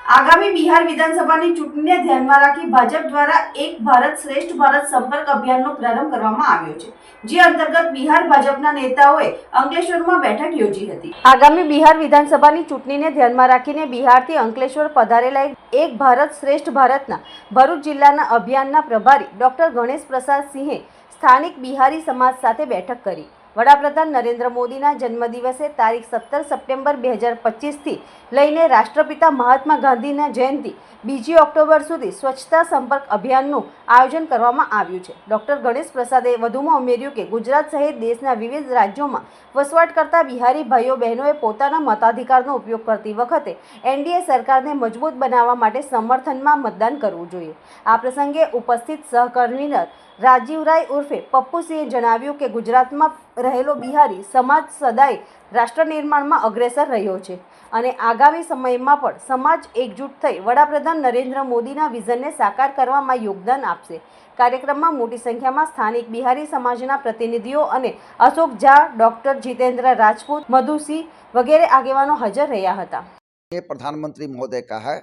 આગામી બિહાર વિધાનસભાની ચૂંટણીને ધ્યાનમાં રાખી ભાજપ દ્વારા એક ભારત શ્રેષ્ઠ ભારત સંપર્ક અભિયાનનો પ્રારંભ કરવામાં આવ્યો છે, જે અંતર્ગત બિહાર ભાજપના નેતાઓએ અંકલેશ્વરમાં બેઠક યોજી હતી। આગામી બિહાર વિધાનસભાની ચૂંટણીને ધ્યાનમાં રાખીને બિહારથી અંકલેશ્વર પધારેલા એક ભારત શ્રેષ્ઠ ભારતના ભરૂચ જિલ્લાના અભિયાનના પ્રભારી ડોક્ટર ગણેશ પ્રસાદ સિંહે સ્થાનિક બિહારી સમાજ સાથે બેઠક કરી। વડાપ્રધાન નરેન્દ્ર મોદીના જન્મદિવસે તારીખ 17 સપ્ટેમ્બર 2025થી લઈને રાષ્ટ્રપિતા મહાત્મા ગાંધીના જયંતિ 2 ઓક્ટોબર સુધી સ્વચ્છતા સંપર્ક અભિયાનનું આયોજન કરવામાં આવ્યું છે। ડોક્ટર ગણેશ પ્રસાદે વધુમાં ઉમેર્યું કે ગુજરાત સહિત દેશના વિવિધ રાજ્યોમાં વસવાટ કરતા બિહારી ભાઈઓ બહેનોએ પોતાના મતાધિકારનો ઉપયોગ કરતી વખતે એનડીએ સરકારને મજબૂત બનાવવા માટે સમર્થનમાં મતદાન કરવું જોઈએ। આ પ્રસંગે ઉપસ્થિત સહકન્વીનર રાજીવ રાય ઉર્ફે પપ્પુસિંહે જણાવ્યું કે ગુજરાતમાં રહેલો બિહારી સમાજ સદાય રાષ્ટ્ર નિર્માણમાં અગ્રેસર રહ્યો છે અને આગામી સમયમાં પણ સમાજ એકજૂટ થઈ વડાપ્રધાન નરેન્દ્ર મોદીના વિઝનને સાકાર કરવામાં યોગદાન આપશે। કાર્યક્રમમાં મોટી સંખ્યામાં સ્થાનિક બિહારી સમાજના પ્રતિનિધિઓ અને અશોક ઝા, ડોક્ટર जितेंद्र राजपूत, मधुसिंह वगैरह આગેવાનો હાજર રહ્યા હતા। ये प्रधानमंत्री महोदय का है।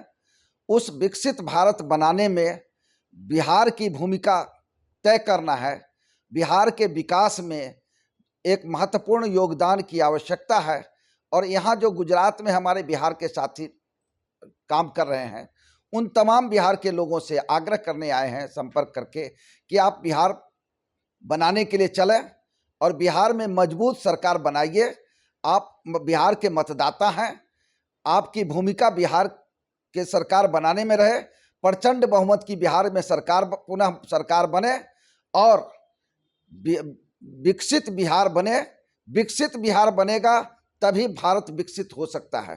उस विकसित भारत बनाने में बिहार की भूमिका तय करना है। बिहार के विकास में एक महत्वपूर्ण योगदान की आवश्यकता है और यहाँ जो गुजरात में हमारे बिहार के साथी काम कर रहे हैं, उन तमाम बिहार के लोगों से आग्रह करने आए हैं संपर्क करके कि आप बिहार बनाने के लिए चलें और बिहार में मजबूत सरकार बनाइए। आप बिहार के मतदाता हैं, आपकी भूमिका बिहार के सरकार बनाने में रहे, प्रचंड बहुमत की बिहार में सरकार पुनः सरकार बने और विकसित बिहार बने। विकसित बिहार बनेगा तभी भारत विकसित हो सकता है।